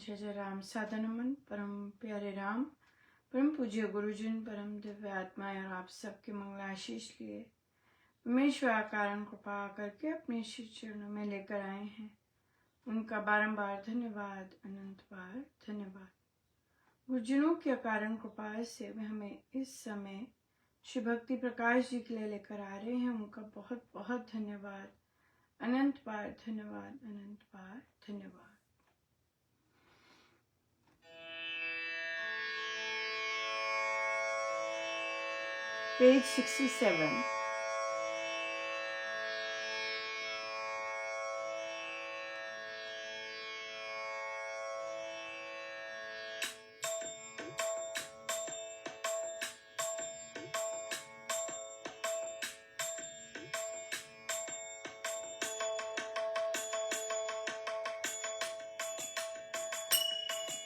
जय जय राम। सादा नमन परम प्यारे राम, परम पूज्य गुरुजन, परम दिव्य आत्माएं और आप सबके मंगल आशीष लिए परमेश्वर कारण कृपा करके अपने श्री चरणों में लेकर आए हैं। उनका बारंबार धन्यवाद, अनंत बार धन्यवाद। गुरुजनों की अकारण कृपा से वे हमें इस समय श्री भक्ति प्रकाश जी के लिए लेकर आ रहे हैं। उनका बहुत बहुत धन्यवाद, अनंत बार धन्यवाद, अनंत बार धन्यवाद। Page 67.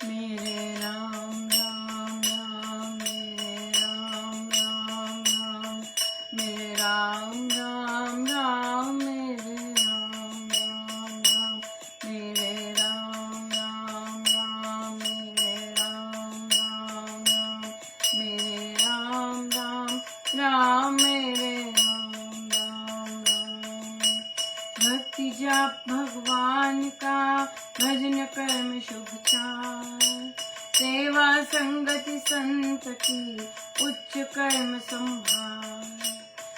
मेरे राम राम राम, मेरे राम राम राम, मेरे राम राम राम, मेरे राम राम राम, मेरे राम राम राम, मेरे राम राम राम, मेरे राम राम राम, मेरे राम राम राम। भक्ति जाप भगवान का, भजन कर्म शुभ चार, सेवा संगति संत की, उच्च कर्म संभार।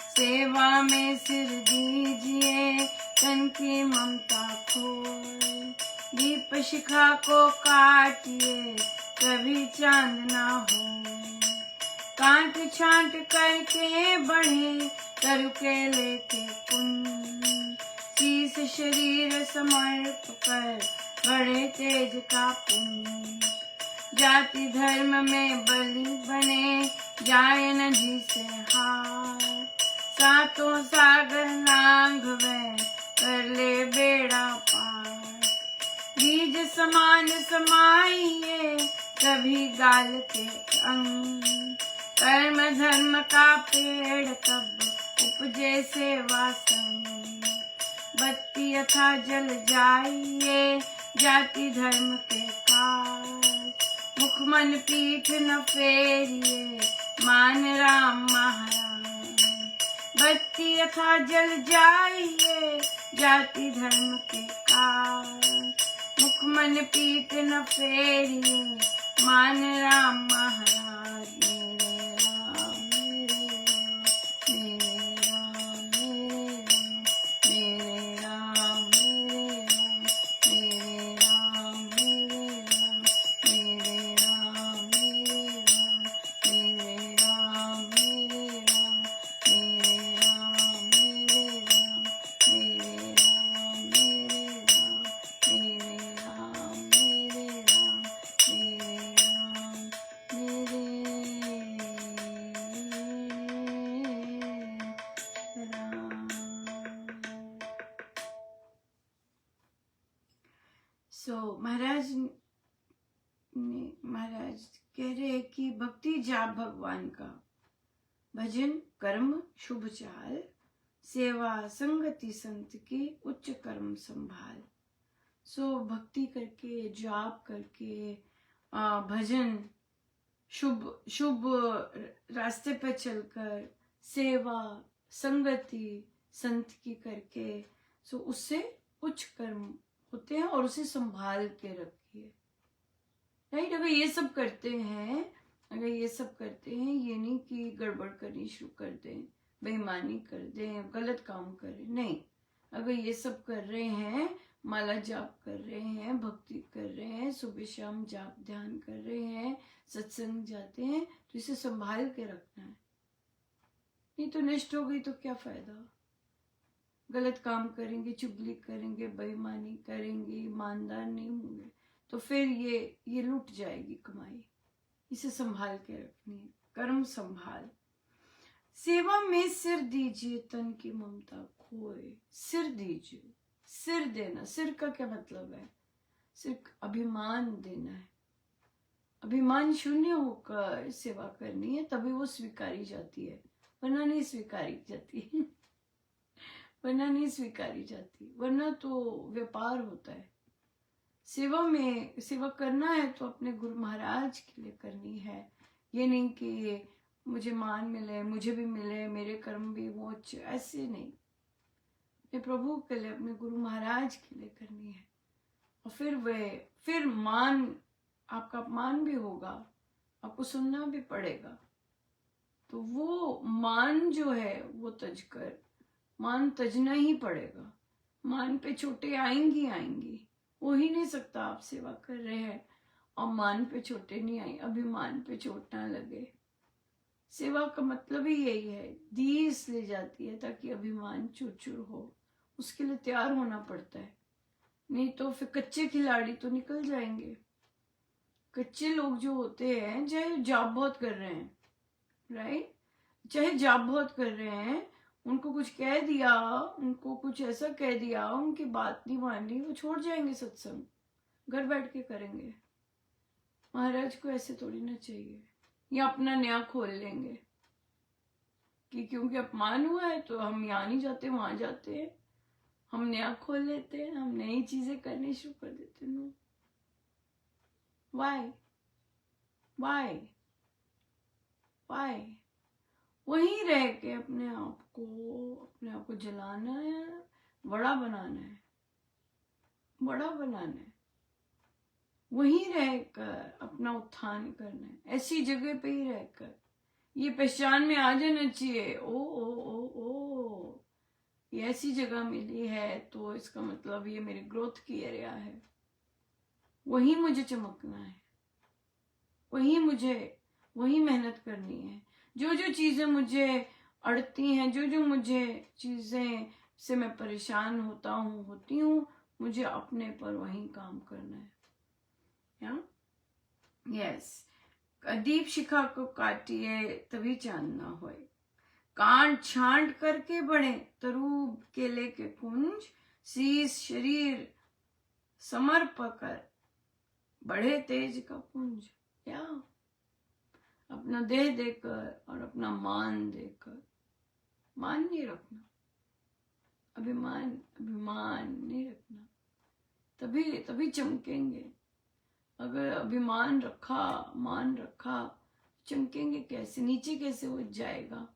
सेवा में सिर दीजिए, तन की ममता खोए, दीप शिखा को काटिए, कभी चांद ना हो। कांट छांट करके बढ़े, तरु के लेके पुण्य, शीस शरीर समर्प कर, बड़े तेज का पुण्य। जाति धर्म में बलि बने, जाए न जिसे हार। सातों सागर लांघ वह, कर ले बेड़ा पार। बीज समान समाइए, कभी गाल के अंग, कर्म धर्म का पेड़ तब उपजे सेवा संग। बत्ती अथा जल जाइए, जाति धर्म के काज। मुख मन पीठ न फेरिए, मान राम महाराज। बत्ती अथा जल जाइए, जाति धर्म के काज। मुख मन पीठ न फेरिए, मान राम महाराज। मेरे राम मेरे राम, मेरे राम मेरे राम, मेरे राम मेरे राम, मेरे राम मेरे राम, मेरे राम मेरे राम, मेरे राम मेरे राम, मेरे राम मेरे राम, मेरे राम मेरे राम, मेरे राम मेरे राम। महाराज कह रहे हैं कि भक्ति जाप भगवान का, भजन कर्म शुभ चाल, सेवा संगति संत की, उच्च कर्म संभाल। भक्ति करके, जाप करके, भजन, शुभ रास्ते पर चलकर, सेवा संगति संत की करके, उससे उच्च कर्म होते हैं और उसे संभाल के रखिए। राइट। अगर ये सब करते हैं, ये नहीं कि गड़बड़ करनी शुरू कर दें, बेईमानी कर दें, गलत काम करें, नहीं। अगर ये सब कर रहे हैं, माला जाप कर रहे हैं, भक्ति कर रहे हैं, सुबह शाम जाप ध्यान कर रहे हैं, सत्संग जाते हैं, तो इसे संभाल के रखना है। नहीं तो नष्ट हो गई तो क्या फायदा। गलत काम करेंगे, चुगली करेंगे, बेईमानी करेंगे, ईमानदार नहीं होंगे, तो फिर ये लूट जाएगी कमाई। इसे संभाल के रखनी है। कर्म संभाल। सेवा में सिर दीजिए, तन की ममता खोए। सिर दीजिए, सिर देना। सिर का क्या मतलब है? सिर्फ अभिमान देना है। अभिमान शून्य होकर सेवा करनी है, तभी वो स्वीकारी जाती है, वरना नहीं स्वीकारी जाती वरना नहीं स्वीकारी जाती, वरना तो व्यापार होता है। सेवा करना है तो अपने गुरु महाराज के लिए करनी है। ये नहीं कि मुझे मान मिले, मुझे भी मिले, मेरे कर्म भी वो अच्छे, ऐसे नहीं। ये प्रभु के लिए, अपने गुरु महाराज के लिए करनी है। और फिर मान, आपका अपमान भी होगा, आपको सुनना भी पड़ेगा। तो वो मान जो है वो तजकर, मान तजना ही पड़ेगा। मान पे चोटें आएंगी। हो ही नहीं सकता आप सेवा कर रहे हैं और मान पे चोटें नहीं आई, अभिमान पे चोट ना लगे। सेवा का मतलब ही यही है, दी इसलिए जाती है ताकि अभिमान चूर हो। उसके लिए तैयार होना पड़ता है, नहीं तो फिर कच्चे खिलाड़ी तो निकल जाएंगे। कच्चे लोग जो होते हैं, चाहे जॉब बहुत कर रहे हैं, राइट, चाहे जॉब बहुत कर रहे हैं, उनको कुछ कह दिया, उनको कुछ ऐसा कह दिया, उनकी बात नहीं मानी, वो छोड़ जाएंगे सत्संग, घर बैठ के करेंगे। महाराज को ऐसे थोड़ी ना चाहिए, या अपना नया खोल लेंगे कि क्योंकि अपमान हुआ है तो हम यहाँ नहीं जाते, वहां जाते हैं, हम नया खोल लेते हैं, हम नई चीजें करनी शुरू कर देते हैं। नो, वाई वहीं रह के अपने आप को जलाना है, बड़ा बनाना है, वहीं रहकर अपना उत्थान करना है, ऐसी जगह पे ही रहकर। ये पहचान में आ जाना चाहिए, ओ ये ऐसी जगह मिली है तो इसका मतलब ये मेरी ग्रोथ की एरिया है। वहीं मुझे चमकना है, वहीं मेहनत करनी है। जो चीजें मुझे अड़ती हैं, जो मुझे चीजें से मैं परेशान होती हूँ, मुझे अपने पर वहीं काम करना है। यस, दीप शिखा को काटिए तभी चांद ना होए, कांट छांट करके बढ़े तरूब केले के कुंज, शीश शरीर समर्प कर बढ़े तेज का पुंज। या अपना देह देकर और अपना मान देकर, मान नहीं रखना, अभिमान नहीं रखना, तभी चमकेंगे। अगर अभिमान रखा, मान रखा, चमकेंगे कैसे? नीचे कैसे हो जाएगा?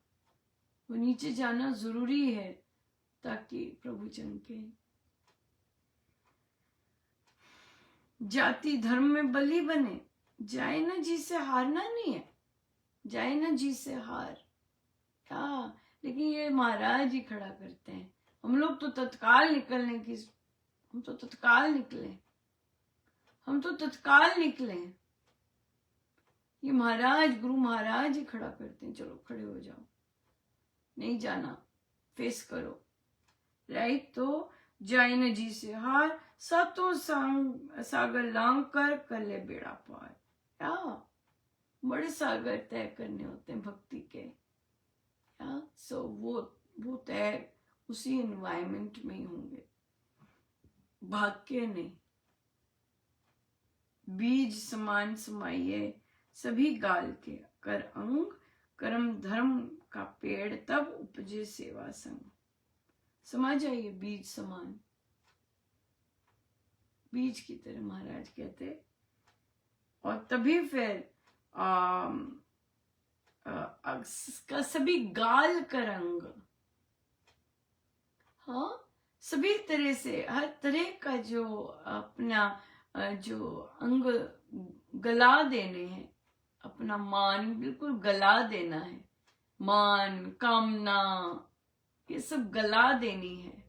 वो नीचे जाना जरूरी है ताकि प्रभु चमके। जाति धर्म में बली बने, जाए ना जी से हारना नहीं है, जाए ना जी से हार। क्या, लेकिन ये महाराज ही खड़ा करते हैं। हम लोग तो तत्काल निकलने की, हम तो तत्काल निकले। ये महाराज, गुरु महाराज ही खड़ा करते हैं, चलो खड़े हो जाओ, नहीं जाना, फेस करो, राइट। तो जाए न जी से हार, सातों सागर लांग कर ले बेड़ा पार। या बड़े सागर तय करने होते हैं भक्ति के। या सो वो तय उसी एनवायरमेंट में ही होंगे, भाग के नहीं। बीज समान समाइए सभी गाल के, कर अंग कर्म धर्म का पेड़ तब उपजे सेवा संग। समा जाइए बीज समान, बीज की तरह महाराज कहते, और तभी फिर का सभी गाल का रंग, हाँ, सभी तरह से, हर तरह का जो अपना जो अंग गला देने हैं, अपना मान बिल्कुल गला देना है, मान कामना ये सब गला देनी है।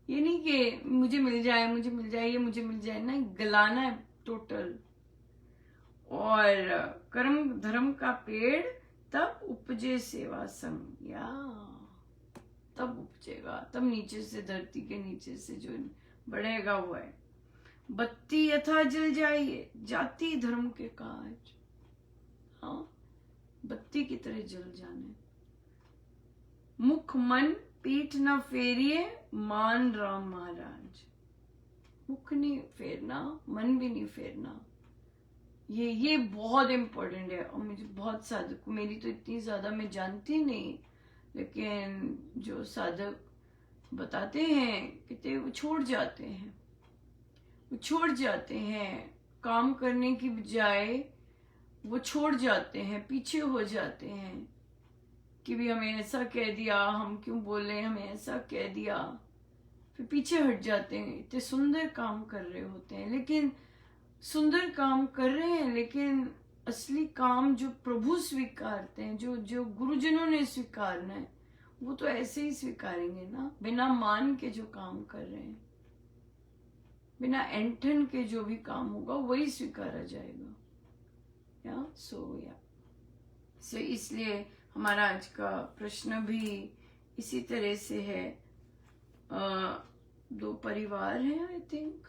ये नहीं कि मुझे मिल जाए, ये मुझे मिल जाए, ना, गलाना है टोटल। और कर्म धर्म का पेड़ तब उपजे सेवा संग। या तब उपजेगा, तब नीचे से, धरती के नीचे से जो बढ़ेगा वो है। बत्ती यथा जल जाइए जाति धर्म के काज। हाँ, बत्ती की तरह जल जाने। मुख मन पीठ न फेरिए मान राम महाराज। मुख नहीं फेरना, मन भी नहीं फेरना। ये बहुत इम्पोर्टेंट है। और मुझे बहुत साधक, मेरी तो इतनी ज्यादा मैं जानती नहीं, लेकिन जो साधक बताते हैं कितने वो छोड़ जाते हैं। वो छोड़ जाते हैं, काम करने की बजाय वो छोड़ जाते हैं, पीछे हो जाते हैं कि भी हमें ऐसा कह दिया, हम क्यों बोले, हमें ऐसा कह दिया, फिर पीछे हट जाते हैं। इतने सुंदर काम कर रहे होते हैं, लेकिन सुंदर काम कर रहे हैं, लेकिन असली काम जो प्रभु स्वीकारते हैं, जो जो गुरुजनों ने स्वीकारना है, वो तो ऐसे ही स्वीकारेंगे ना, बिना मान के जो काम कर रहे हैं, बिना एंठन के जो भी काम होगा वही स्वीकारा जाएगा। या सो इसलिए हमारा आज का प्रश्न भी इसी तरह से है। दो परिवार हैं, आई थिंक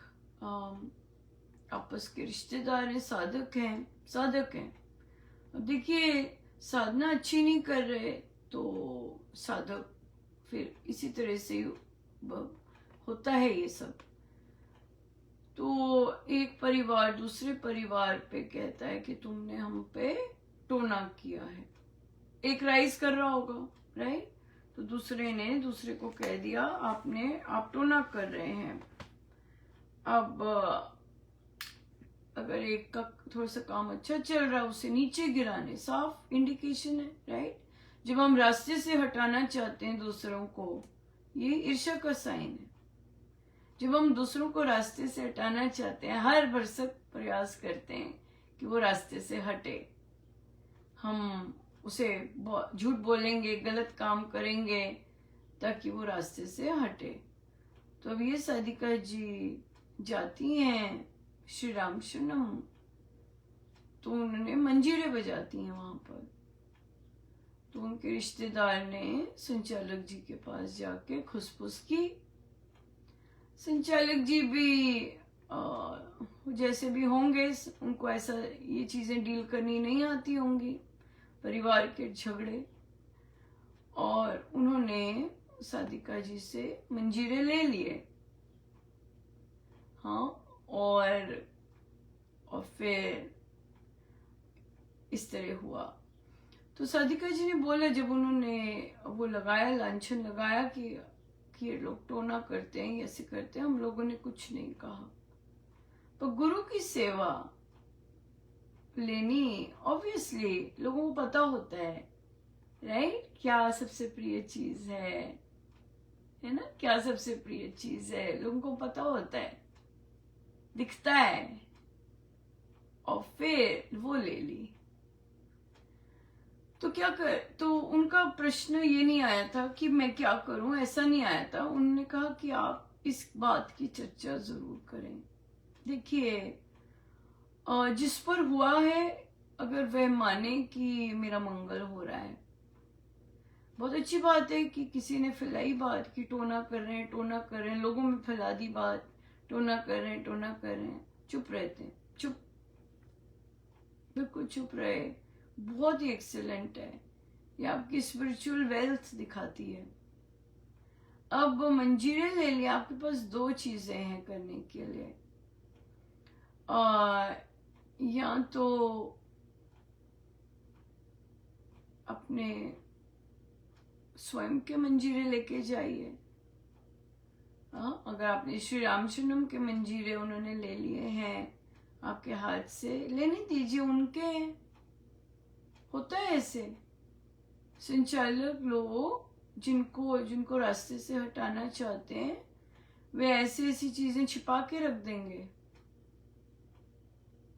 आपस के रिश्तेदार हैं, साधक हैं। अब देखिए, साधना अच्छी नहीं कर रहे तो साधक फिर इसी तरह से होता है ये सब। तो एक परिवार दूसरे परिवार पे कहता है कि तुमने हम पे टोना किया है, एक राइज कर रहा होगा, राइट, तो दूसरे ने दूसरे को कह दिया आप टोना कर रहे हैं। अब अगर एक का थोड़ा सा काम अच्छा चल रहा है, उसे नीचे गिराने, साफ इंडिकेशन है, राइट। जब हम रास्ते से हटाना चाहते हैं दूसरों को, ये ईर्ष्या का साइन है। जब हम दूसरों को रास्ते से हटाना चाहते हैं, हर भरसक प्रयास करते हैं कि वो रास्ते से हटे, हम उसे झूठ बोलेंगे, गलत काम करेंगे ताकि वो रास्ते से हटे। तो अब ये साधिका जी जाती हैं श्री राम शरणम, तो उन्होंने मंजीरे बजाती हैं वहां पर। तो उनके रिश्तेदार ने संचालक जी के पास जाके खुसफुस की। संचालक जी भी जैसे भी होंगे, उनको ऐसा ये चीजें डील करनी नहीं आती होंगी, परिवार के झगड़े, और उन्होंने साधिका जी से मंजीरे ले लिए। हाँ, और फिर इस तरह हुआ। तो साधिका जी ने बोला, जब उन्होंने वो लगाया, लांछन लगाया कि ये लोग टोना करते हैं, ऐसे करते हैं, हम लोगों ने कुछ नहीं कहा। पर गुरु की सेवा लेनी ऑब्वियसली लोगों को पता होता है, राइट, क्या सबसे प्रिय चीज है ना, क्या सबसे प्रिय चीज है, लोगों को पता होता है, दिखता है, और फिर वो ले ली। तो तो उनका प्रश्न ये नहीं आया था कि मैं क्या करूं, ऐसा नहीं आया था। उन्होंने कहा कि आप इस बात की चर्चा जरूर करें। देखिए, जिस पर हुआ है, अगर वह माने कि मेरा मंगल हो रहा है, बहुत अच्छी बात है कि किसी ने फैलाई बात कि टोना कर रहे हैं, लोगों में फैला दी बात, टोना कर रहे हैं, चुप रहते हैं, चुप, बिल्कुल चुप रहे, बहुत ही एक्सीलेंट है, ये आपकी स्पिरिचुअल वेल्थ दिखाती है। अब मंजीरे ले लिया, आपके पास दो चीजें हैं करने के लिए, या तो अपने स्वयं के मंजीरे लेके जाइए। अगर आपने श्री रामचंद्रम के मंजीरे उन्होंने ले लिए हैं आपके हाथ से, लेने दीजिए, उनके होता है ऐसे संचालक लोग जिनको रास्ते से हटाना चाहते हैं, वे ऐसी चीजें छिपा के रख देंगे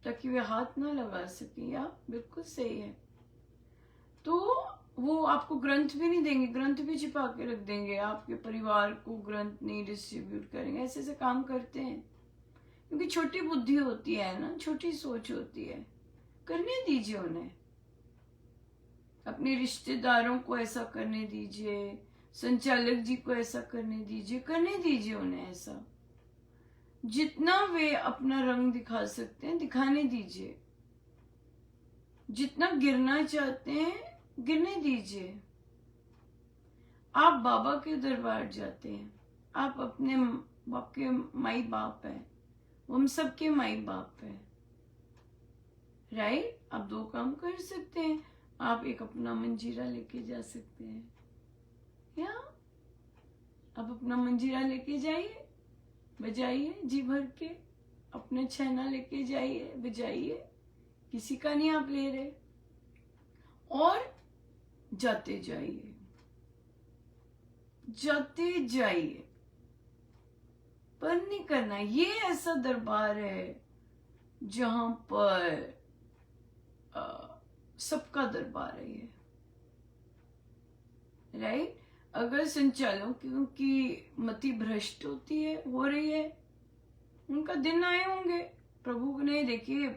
ताकि वे हाथ ना लगा सके। या बिल्कुल सही है। तो वो आपको ग्रंथ भी नहीं देंगे, ग्रंथ भी छिपा के रख देंगे, आपके परिवार को ग्रंथ नहीं डिस्ट्रीब्यूट करेंगे, ऐसे काम करते हैं, क्योंकि छोटी बुद्धि होती है ना, छोटी सोच होती है। करने दीजिए उन्हें, अपने रिश्तेदारों को ऐसा करने दीजिए, संचालक जी को ऐसा करने दीजिए उन्हें ऐसा। जितना वे अपना रंग दिखा सकते हैं दिखाने दीजिए, जितना गिरना चाहते हैं गिरने दीजिए। आप बाबा के दरबार जाते हैं, आप अपने आपके माई बाप है, हम सबके माई बाप है, राइट। आप दो काम कर सकते हैं, आप एक अपना मंजीरा लेके जा सकते हैं, या आप अपना मंजीरा लेके जाइए, बजाइए जी भर के, अपने छैना लेके जाइए, बजाइए, किसी का नहीं आप ले रहे, और जाते जाइए, जाते जाइए, पर नहीं करना। ये ऐसा दरबार है जहां पर सबका दरबार है ये, राइट। अगर संचालकों की मति भ्रष्ट होती है, हो रही है, उनका दिन आए होंगे। प्रभु ने, देखिए,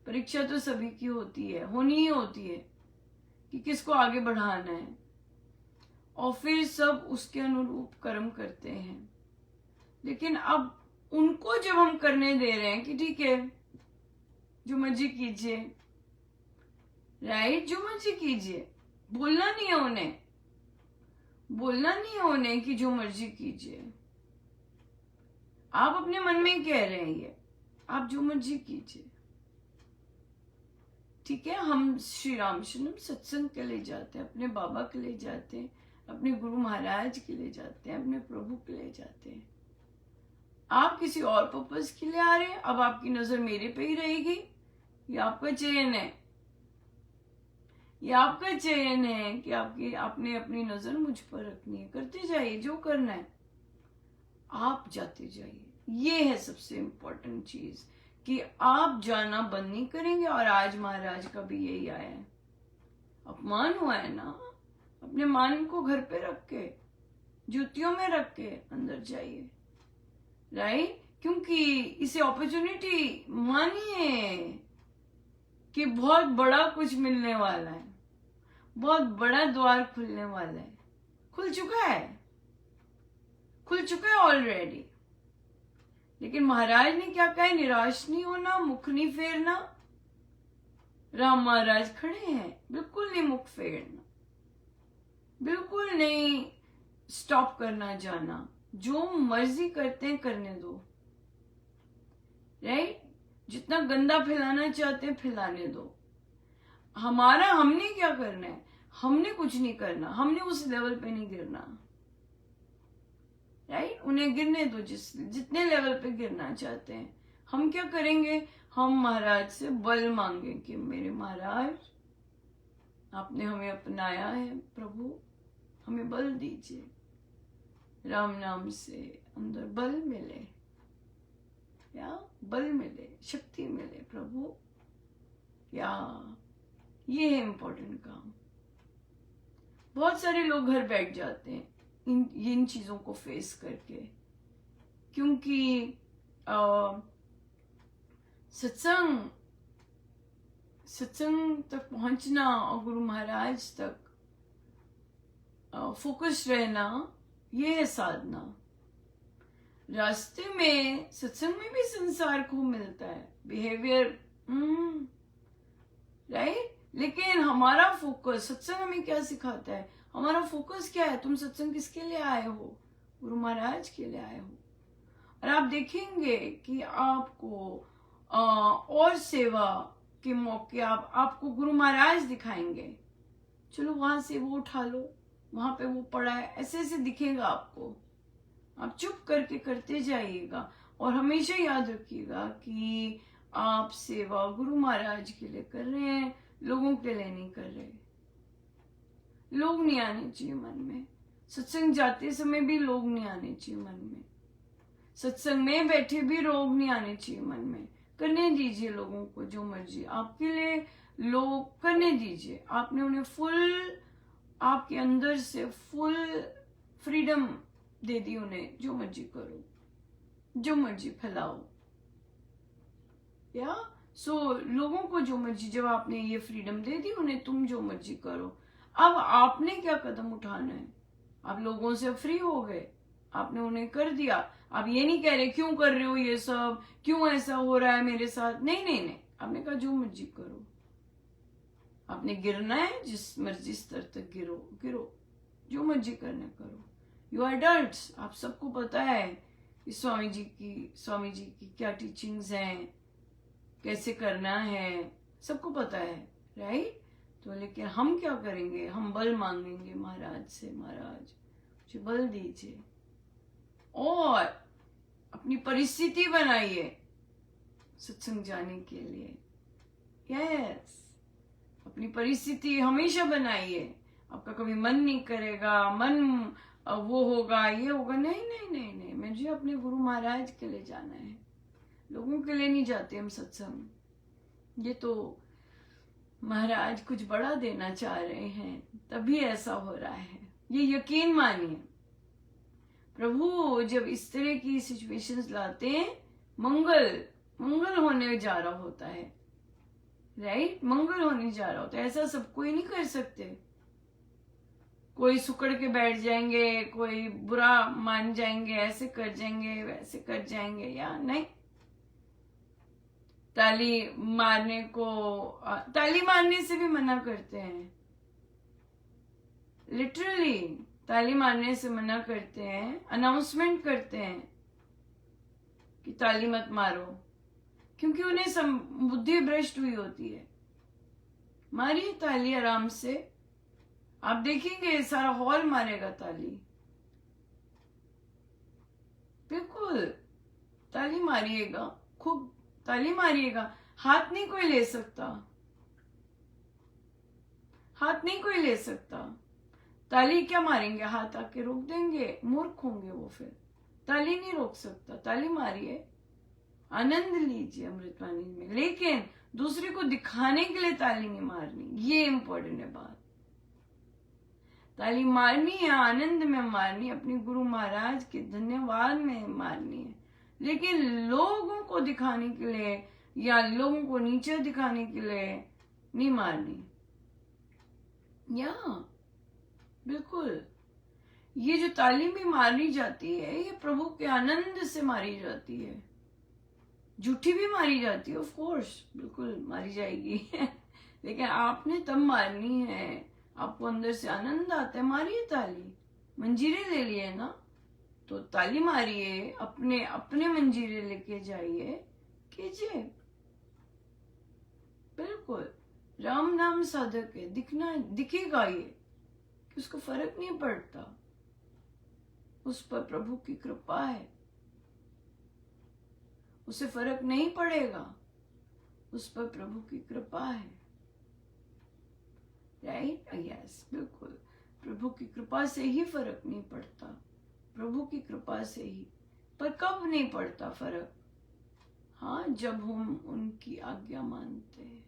परीक्षा तो सभी की होती है, होनी ही होती है कि किसको आगे बढ़ाना है, और फिर सब उसके अनुरूप कर्म करते हैं। लेकिन अब उनको जब हम करने दे रहे हैं कि ठीक है, जो मर्जी कीजिए, राइट, जो मर्जी कीजिए, बोलना नहीं है उन्हें, बोलना नहीं है उन्हें कि जो मर्जी कीजिए। आप अपने मन में कह रहे हैं ये, आप जो मर्जी कीजिए, ठीक है। हम श्री रामशरणम सत्संग के लिए जाते हैं, अपने बाबा के लिए जाते हैं, अपने गुरु महाराज के लिए जाते हैं, अपने प्रभु के लिए जाते हैं। आप किसी और पर्पस के लिए आ रहे हैं, अब आपकी नजर मेरे पे ही रहेगी, ये आपका चयन है, ये आपका चयन है कि आपने अपनी नजर मुझ पर रखनी है। करते जाइए जो करना है, आप जाते जाइए। ये है सबसे इम्पोर्टेंट चीज कि आप जाना बंद नहीं करेंगे। और आज महाराज का भी यही आया है, अपमान हुआ है ना, अपने मान को घर पे रख के, जूतियों में रख के अंदर जाइए, राइट। क्योंकि इसे अपॉर्चुनिटी मानिए कि बहुत बड़ा कुछ मिलने वाला है, बहुत बड़ा द्वार खुलने वाला है, खुल चुका है, खुल चुका है ऑलरेडी। लेकिन महाराज ने क्या कहा, निराश नहीं होना, मुख नहीं फेरना। राम महाराज खड़े हैं, बिल्कुल नहीं मुख फेरना, बिल्कुल नहीं स्टॉप करना जाना, जो मर्जी करते हैं करने दो, राइट। जितना गंदा फैलाना चाहते हैं फैलाने दो। हमने क्या करना है, हमने कुछ नहीं करना, हमने उस लेवल पे नहीं गिरना, राइट। उन्हें गिरने दो जितने लेवल पे गिरना चाहते हैं। हम क्या करेंगे, हम महाराज से बल मांगे कि मेरे महाराज, आपने हमें अपनाया है, प्रभु हमें बल दीजिए, राम नाम से अंदर बल मिले, या बल मिले, शक्ति मिले प्रभु, या ये है इम्पोर्टेंट काम। बहुत सारे लोग घर बैठ जाते हैं इन चीजों को फेस करके, क्योंकि सत्संग तक पहुंचना और गुरु महाराज तक फोकस रहना, ये है साधना। रास्ते में सत्संग में भी संसार को मिलता है, बिहेवियर, राइट। लेकिन हमारा फोकस, सत्संग हमें क्या सिखाता है, हमारा फोकस क्या है। तुम सत्संग किसके लिए आए हो, गुरु महाराज के लिए आए हो। और आप देखेंगे कि आपको और सेवा के मौके आपको गुरु महाराज दिखाएंगे। चलो वहां से वो उठा लो, वहां पे वो पड़ा है, ऐसे ऐसे दिखेगा आपको। आप चुप करके करते जाइएगा, और हमेशा याद रखिएगा कि आप सेवा गुरु महाराज के लिए कर रहे हैं, लोगों के लिए नहीं कर रहे। लोग नहीं आने चाहिए मन में, सत्संग जाते समय भी लोग नहीं आने चाहिए मन में, सत्संग में बैठे भी लोग नहीं आने चाहिए मन में। करने दीजिए लोगों को जो मर्जी आपके लिए लोग करने दीजिए। आपने उन्हें फुल, आपके अंदर से फुल फ्रीडम दे दी उन्हें, जो मर्जी करो, जो मर्जी फैलाओ, या लोगों को जो मर्जी, जब आपने ये फ्रीडम दे दी उन्हें, तुम जो मर्जी करो। अब आपने क्या कदम उठाना है, आप लोगों से फ्री हो गए, आपने उन्हें कर दिया। आप ये नहीं कह रहे क्यों कर रहे हो ये सब, क्यों ऐसा हो रहा है मेरे साथ, नहीं नहीं नहीं, आपने कहा जो मर्जी करो। आपने गिरना है, जिस मर्जी स्तर तक गिरो गिरो, जो मर्जी करना करो। यू आर एडल्ट्स, आप सबको पता है कि स्वामी जी की क्या टीचिंग्स हैं, कैसे करना है, सबको पता है, राइट। तो लेकिन हम क्या करेंगे, हम बल मांगेंगे महाराज से, महाराज मुझे बल दीजिए, और अपनी परिस्थिति बनाइए, सत्संग जाने के लिए। यस, अपनी परिस्थिति हमेशा बनाइए। आपका कभी मन नहीं करेगा, मन वो होगा, ये होगा, नहीं नहीं नहीं नहीं, मुझे अपने गुरु महाराज के लिए जाना है, लोगों के लिए नहीं जाते हम सत्संग। ये तो महाराज कुछ बड़ा देना चाह रहे हैं तभी ऐसा हो रहा है, ये यकीन मानिए। प्रभु जब इस तरह की सिचुएशंस लाते हैं, मंगल होने जा रहा होता है, राइट, मंगल होने जा रहा होता है। ऐसा सब कोई नहीं कर सकते। कोई सुकड़ के बैठ जाएंगे, कोई बुरा मान जाएंगे, ऐसे कर जाएंगे, वैसे कर जाएंगे, या नहीं। ताली मारने से भी मना करते हैं, लिटरली ताली मारने से मना करते हैं, अनाउंसमेंट करते हैं कि ताली मत मारो, क्योंकि उन्हें बुद्धि भ्रष्ट हुई होती है। मारिए ताली आराम से, आप देखेंगे सारा हॉल मारेगा ताली। बिल्कुल ताली मारिएगा, खूब ताली मारिएगा। हाथ नहीं कोई ले सकता, हाथ नहीं कोई ले सकता। ताली क्या मारेंगे, हाथ आके रोक देंगे, मूर्ख होंगे वो। फिर ताली नहीं रोक सकता। ताली मारिए, आनंद लीजिए अमृतवाणी में, लेकिन दूसरे को दिखाने के लिए ताली नहीं मारनी। ये इंपॉर्टेंट है बात। ताली मारनी है आनंद में मारनी, अपने गुरु महाराज के धन्यवाद में मारनी है, लेकिन लोगों को दिखाने के लिए या लोगों को नीचे दिखाने के लिए नहीं मारनी। या बिल्कुल, ये जो ताली भी मारी जाती है, ये प्रभु के आनंद से मारी जाती है। झूठी भी मारी जाती है, ऑफ कोर्स, बिल्कुल मारी जाएगी लेकिन आपने तब मारनी है, आपको अंदर से आनंद आता है, मारिए ताली। मंजीरे ले लिए ना, तो ताली मारिए, अपने अपने मंजीरे लेके जाइए, कीजिए। बिल्कुल राम नाम साधक है, दिखेगा ये कि उसको फर्क नहीं पड़ता, उस पर प्रभु की कृपा है, उसे फर्क नहीं पड़ेगा, उस पर प्रभु की कृपा है। राइट, यस, बिल्कुल प्रभु की कृपा से ही फर्क नहीं पड़ता, प्रभु की कृपा से ही। पर कब नहीं पड़ता फर्क? हाँ, जब हम उनकी आज्ञा मानते हैं,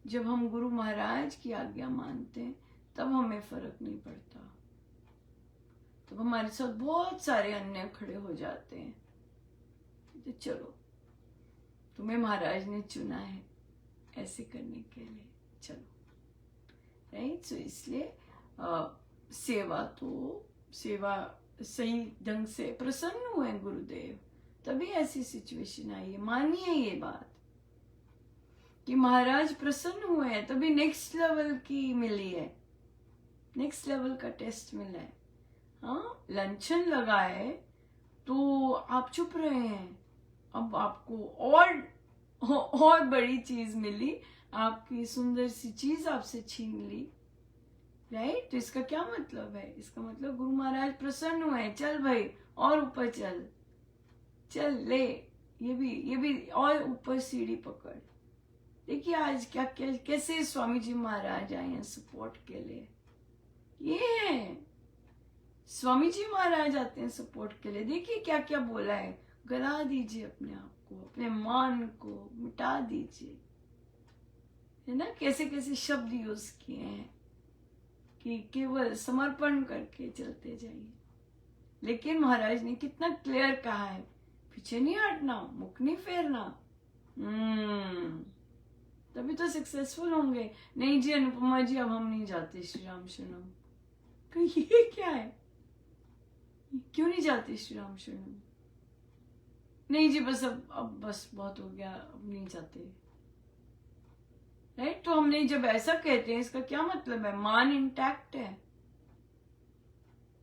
जब हम गुरु महाराज की आज्ञा मानते हैं, तब हमें फर्क नहीं पड़ता। तब हमारे साथ बहुत सारे अन्य खड़े हो जाते हैं, तो चलो तुम्हें महाराज ने चुना है ऐसे करने के लिए, चलो। राइट, सो इसलिए सेवा सही ढंग से प्रसन्न हुए गुरुदेव, तभी ऐसी सिचुएशन आई है। मानिए ये बात कि महाराज प्रसन्न हुए हैं, तभी नेक्स्ट लेवल की मिली है, नेक्स्ट लेवल का टेस्ट मिला है। हाँ, लंचन लगा है तो आप चुप रहे हैं, अब आपको और बड़ी चीज मिली, आपकी सुंदर सी चीज आपसे छीन ली। राइट, तो इसका क्या मतलब है? इसका मतलब गुरु महाराज प्रसन्न हुए, चल भाई और ऊपर चल ले, ये भी और ऊपर सीढ़ी पकड़। देखिए आज क्या कैसे स्वामी जी महाराज आए हैं सपोर्ट के लिए। ये है स्वामी जी महाराज आते हैं सपोर्ट के लिए। देखिए क्या क्या बोला है, गला दीजिए अपने आप को, अपने मान को मिटा दीजिए, है ना। कैसे कैसे शब्द यूज किए हैं कि केवल समर्पण करके चलते जाइए। लेकिन महाराज ने कितना क्लियर कहा है, पीछे नहीं हटना, मुख नहीं फेरना। तभी तो सक्सेसफुल होंगे। नहीं जी अनुपमा जी, अब हम नहीं जाते श्री राम शरणम। तो ये क्या है, क्यों नहीं जाते श्री राम शरणम? नहीं जी बस अब बस बहुत हो गया, अब नहीं जाते। राइट, तो हमने जब ऐसा कहते हैं, इसका क्या मतलब है? मान इंटैक्ट है,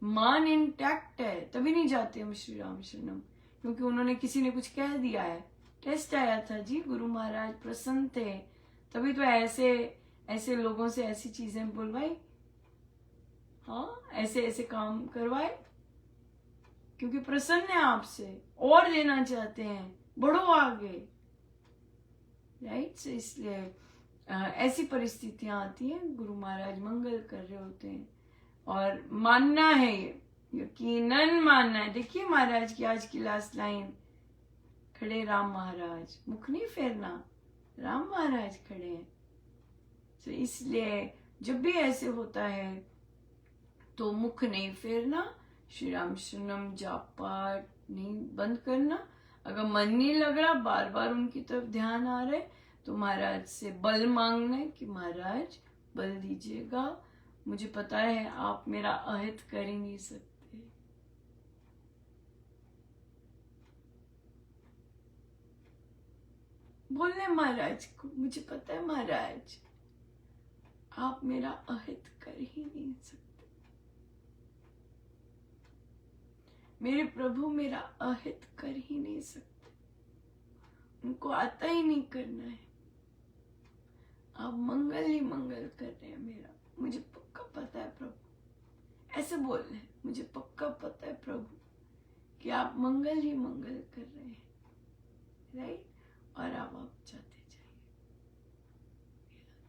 मान इंटैक्ट है, तभी नहीं जाते हम श्री राम शरणम, क्योंकि उन्होंने किसी ने कुछ कह दिया है, टेस्ट आया था जी, गुरु महाराज प्रसन्न थे, तभी तो ऐसे लोगों से ऐसी चीजें बुलवाई। हाँ, ऐसे काम करवाए, क्योंकि प्रसन्न है आपसे और लेना चाहते हैं, बढ़ो आगे। राइट। सो इसलिए ऐसी परिस्थितियां आती हैं, गुरु महाराज मंगल कर रहे होते हैं और मानना है, ये यकीनन मानना है। देखिए महाराज की आज की लास्ट लाइन, खड़े राम महाराज, मुख नहीं फेरना, राम महाराज खड़े हैं। तो इसलिए जब भी ऐसे होता है तो मुख नहीं फेरना, श्री राम शरणम जाप पाठ नहीं बंद करना। अगर मन नहीं लग रहा, बार बार उनकी तरफ ध्यान आ रहा है, तो महाराज से बल मांगना है कि महाराज बल दीजिएगा, मुझे पता है आप मेरा अहित कर ही नहीं सकते। बोलने महाराज को, मुझे पता है महाराज आप मेरा अहित कर ही नहीं सकते, मेरे प्रभु मेरा अहित कर ही नहीं सकते, उनको आता ही नहीं करना है, आप मंगल ही मंगल कर रहे हैं मेरा, मुझे पक्का पता है प्रभु। ऐसे बोल रहे हैं, मुझे पक्का पता है प्रभु कि आप मंगल ही मंगल कर रहे हैं, राइट। और आप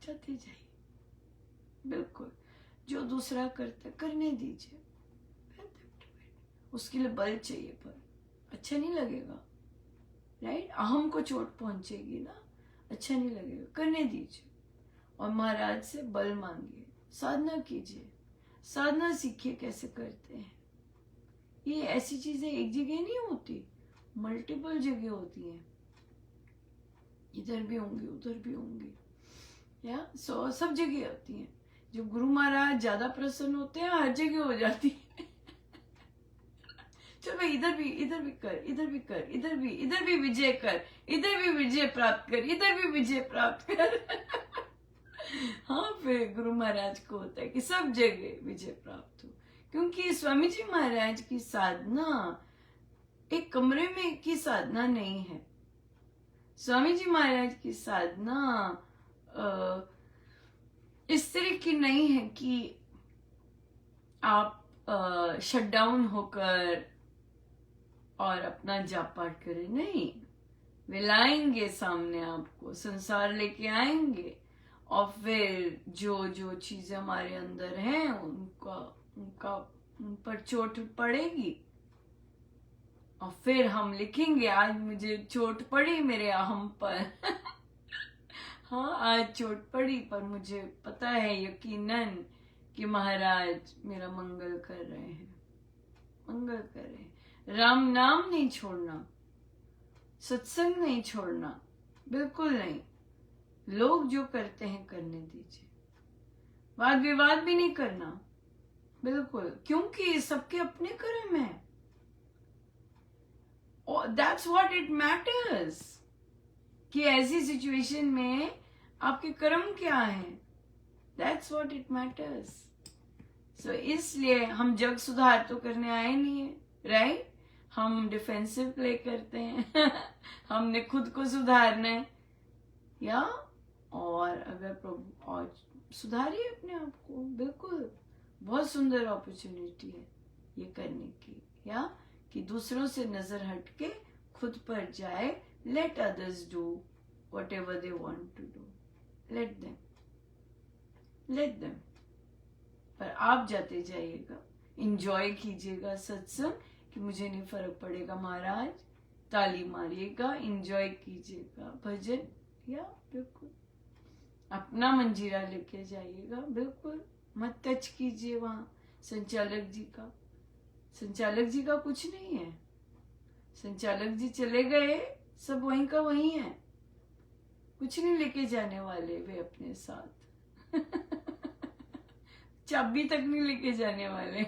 जाते जाइए, बिल्कुल जो दूसरा करता करने दीजिए, उसके लिए बल चाहिए पर अच्छा नहीं लगेगा, राइट। अहम को चोट पहुंचेगी ना, अच्छा नहीं लगेगा, करने दीजिए और महाराज से बल मांगिए, साधना कीजिए, साधना सीखिए कैसे करते हैं। ये ऐसी चीजें एक जगह नहीं होती, मल्टीपल जगह होती हैं, इधर भी होंगी उधर भी होंगी, या सब जगह होती हैं। जो गुरु महाराज ज्यादा प्रसन्न होते हैं हर जगह हो जाती है। चल भाई इधर भी कर, इधर भी कर, इधर भी विजय कर, इधर भी विजय प्राप्त कर, इधर भी विजय प्राप्त कर। हाँ, फिर गुरु महाराज को होता है कि सब जगह विजय प्राप्त हो, क्योंकि स्वामी जी महाराज की साधना एक कमरे में की साधना नहीं है। स्वामी जी महाराज की साधना इस तरह की नहीं है कि आप शट डाउन होकर और अपना जाप पाठ करें, नहीं। वे लाएंगे सामने आपको, संसार लेके आएंगे और फिर जो जो चीजें हमारे अंदर हैं उन पर चोट पड़ेगी और फिर हम लिखेंगे आज मुझे चोट पड़ी मेरे अहम पर। हाँ, आज चोट पड़ी पर मुझे पता है यकीनन कि महाराज मेरा मंगल कर रहे हैं, मंगल कर रहे हैं। राम नाम नहीं छोड़ना, सत्संग नहीं छोड़ना, बिल्कुल नहीं। लोग जो करते हैं करने दीजिए, वाद विवाद भी नहीं करना, बिल्कुल, क्योंकि सबके अपने कर्म है। दैट्स व्हाट इट मैटर्स कि ऐसी सिचुएशन में आपके कर्म क्या हैं, दैट्स व्हाट इट मैटर्स। सो इसलिए हम जग सुधार तो करने आए नहीं है, राइट। हम डिफेंसिव प्ले करते हैं। हमने खुद को सुधारना है, या और अगर प्रभु और सुधारिए अपने आप को, बिल्कुल बहुत सुंदर अपॉर्चुनिटी है ये करने की, या कि दूसरों से नजर हटके खुद पर जाए। Let others do whatever they want to do, let them, पर आप जाते जाइएगा, इंजॉय कीजिएगा सत्संग, कि मुझे नहीं फर्क पड़ेगा महाराज, ताली मारिएगा, इंजॉय कीजिएगा भजन, या बिल्कुल अपना मंजीरा लेके जाइएगा, बिल्कुल मत टच कीजिए वहां संचालक जी का। संचालक जी का कुछ नहीं है, संचालक जी चले गए, सब वहीं का वहीं है, कुछ नहीं लेके जाने वाले वे अपने साथ। चाबी तक नहीं लेके जाने वाले।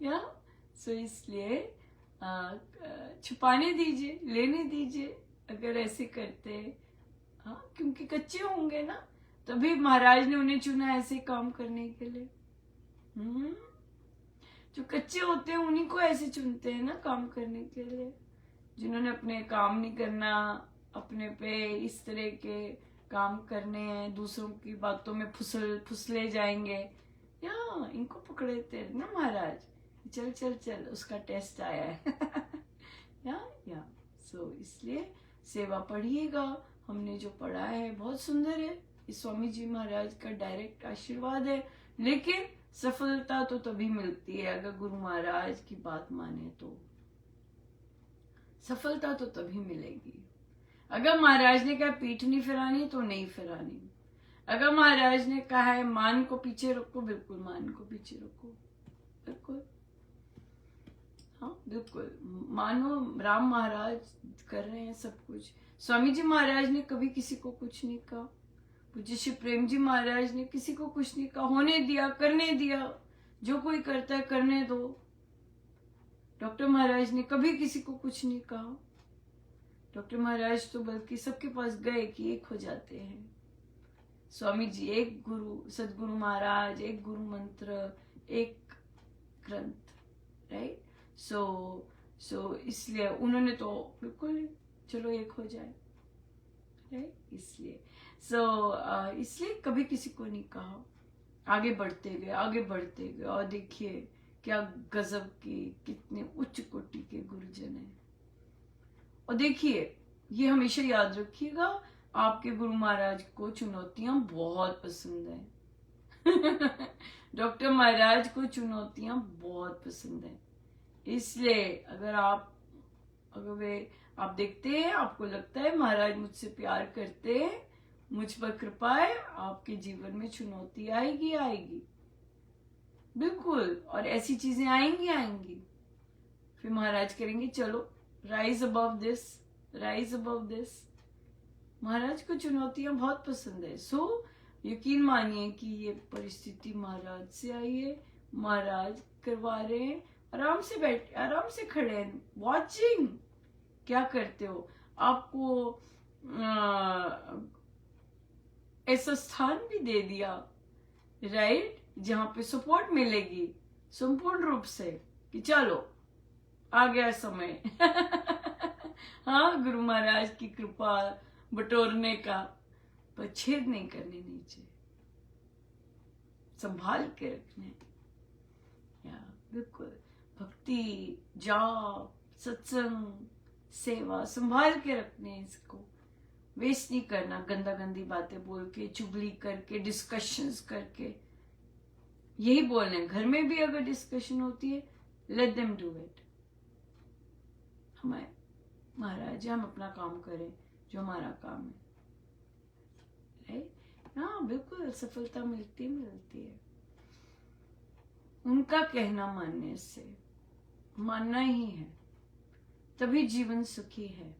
या सो इसलिए छुपाने दीजिए, लेने दीजिए अगर ऐसे करते। हाँ, क्योंकि कच्चे होंगे ना, तभी महाराज ने उन्हें चुना ऐसे काम करने के लिए। जो कच्चे होते हैं उन्हीं को ऐसे चुनते हैं ना काम करने के लिए, जिन्होंने अपने काम नहीं करना, अपने पे इस तरह के काम करने हैं, दूसरों की बातों में फुसले जाएंगे, या इनको पकड़े थे ना महाराज, चल चल चल उसका टेस्ट आया है। या सो इसलिए सेवा पढ़िएगा। हमने जो पढ़ा है बहुत सुंदर है, इस स्वामी जी महाराज का डायरेक्ट आशीर्वाद है। लेकिन सफलता तो तभी मिलती है अगर गुरु महाराज की बात माने, तो सफलता तो तभी मिलेगी। अगर महाराज ने कहा पीठ नहीं फिरानी तो नहीं फिरानी। अगर महाराज ने कहा है मान को पीछे रखो, बिल्कुल मान को पीछे रखो, बिल्कुल, हाँ बिल्कुल मानो। राम महाराज कर रहे हैं सब कुछ। स्वामी जी महाराज ने कभी किसी को कुछ नहीं कहा। पूज्य श्री प्रेम जी महाराज ने किसी को कुछ नहीं कहा, होने दिया, करने दिया, जो कोई करता है करने दो। डॉक्टर महाराज ने कभी किसी को कुछ नहीं कहा। डॉक्टर महाराज तो बल्कि सबके पास गए कि एक हो जाते हैं। स्वामी जी एक गुरु, सदगुरु महाराज एक गुरु मंत्र, एक ग्रंथ, राइट। सो इसलिए उन्होंने तो बिल्कुल चलो एक हो जाए, राइट। इसलिए कभी किसी को नहीं कहा। आगे बढ़ते गए, आगे बढ़ते गए, और देखिए क्या गजब की, कितने उच्च कोटि के गुरुजन हैं। और देखिए ये हमेशा याद रखिएगा, आपके गुरु महाराज को चुनौतियां बहुत पसंद है। डॉक्टर महाराज को चुनौतियां बहुत पसंद है। इसलिए अगर आप देखते हैं, आपको लगता है महाराज मुझसे प्यार करते हैं, मुझ पर कृपा है, आपके जीवन में चुनौती आएगी, आएगी बिल्कुल। और ऐसी चीजें आएंगी। फिर महाराज करेंगे चलो rise above this, rise above this. महाराज को चुनौतियां बहुत पसंद है। यकीन मानिए कि ये परिस्थिति महाराज से आई है, महाराज करवा रहे हैं। आराम से बैठे, आराम से खड़े हैं, वॉचिंग क्या करते हो। आपको ऐसा स्थान भी दे दिया, राइट, जहां पे सपोर्ट मिलेगी संपूर्ण रूप से कि चलो आ गया समय। हाँ, गुरु महाराज की कृपा बटोरने का, पर छेद नहीं करने नीचे, संभाल के रखने। या बिल्कुल भक्ति, जाप, सत्संग, सेवा संभाल के रखने, इसको वेस्ट नहीं करना। गंदा गंदी बातें बोल के, चुगली करके, डिस्कशंस करके, यही बोलने। घर में भी अगर डिस्कशन होती है, लेट देम डू इट। हमें महाराज हम अपना काम करें, जो हमारा काम है, राइट। हाँ बिल्कुल सफलता मिलती है उनका कहना मानने से। मानना ही है, तभी जीवन सुखी है,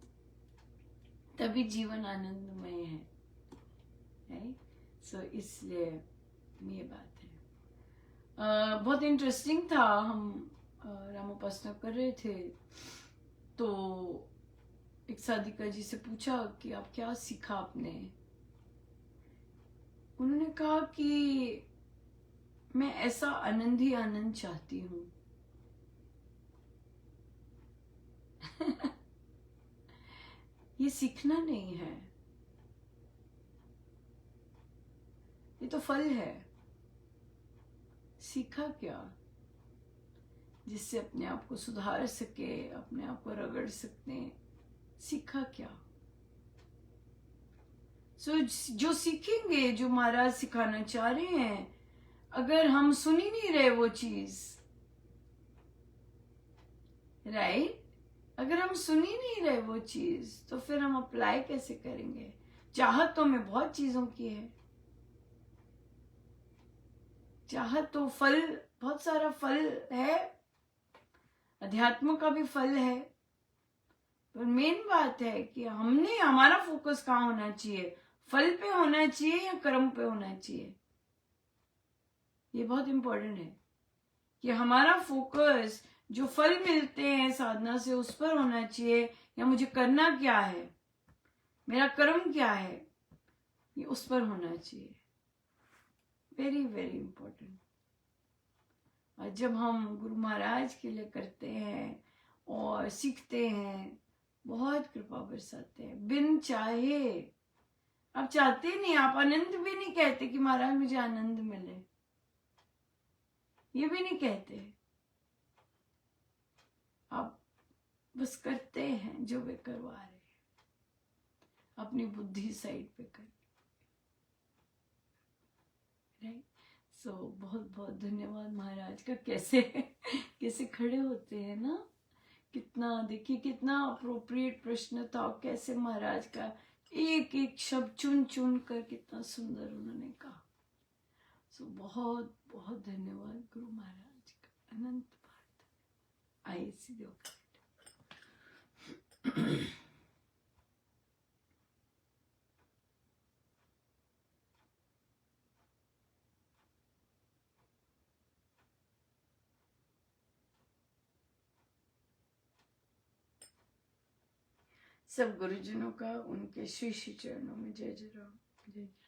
तभी जीवन आनंदमय है, राइट। इसलिए ये बात है। बहुत इंटरेस्टिंग था। हम रामोपासना कर रहे थे, तो एक साधिका जी से पूछा कि आप क्या सीखा आपने। उन्होंने कहा कि मैं ऐसा आनंद ही आनंद चाहती हूं। ये सीखना नहीं है, ये तो फल है। सीखा क्या, जिससे अपने आप को सुधार सके, अपने आप को रगड़ सकते, सीखा क्या। जो सीखेंगे, जो महाराज सिखाना चाह रहे हैं, अगर हम सुन ही नहीं रहे वो चीज, राइट, अगर हम सुन ही नहीं रहे वो चीज, तो फिर हम अप्लाई कैसे करेंगे। चाहत तो हमें बहुत चीजों की है, चाहत तो फल, बहुत सारा फल है, अध्यात्म का भी फल है। पर मेन बात है कि हमने, हमारा फोकस कहाँ होना चाहिए, फल पे होना चाहिए या कर्म पे होना चाहिए। ये बहुत इंपॉर्टेंट है कि हमारा फोकस जो फल मिलते हैं साधना से उस पर होना चाहिए, या मुझे करना क्या है, मेरा कर्म क्या है, ये उस पर होना चाहिए। Very very important. और जब हम गुरु महाराज के लिए करते हैं और सीखते हैं, बहुत कृपा बरसाते हैं बिन चाहे। आप चाहते नहीं, आप आनंद भी नहीं कहते कि महाराज मुझे आनंद मिले, ये भी नहीं कहते। आप बस करते हैं जो वे करवा रहे हैं, अपनी बुद्धि साइड पे कर, राइट। सो बहुत बहुत धन्यवाद महाराज का। कैसे कैसे खड़े होते हैं ना, कितना देखिए कितना अप्रोप्रिएट प्रश्न था, कैसे महाराज का एक एक शब्द चुन चुन कर कितना सुंदर उन्होंने कहा। सो बहुत बहुत धन्यवाद गुरु महाराज का, अनंत भारत। आइए सीधे होकर सब गुरुजनों का उनके श्री श्री चरणों में जय जय राम, जय जय।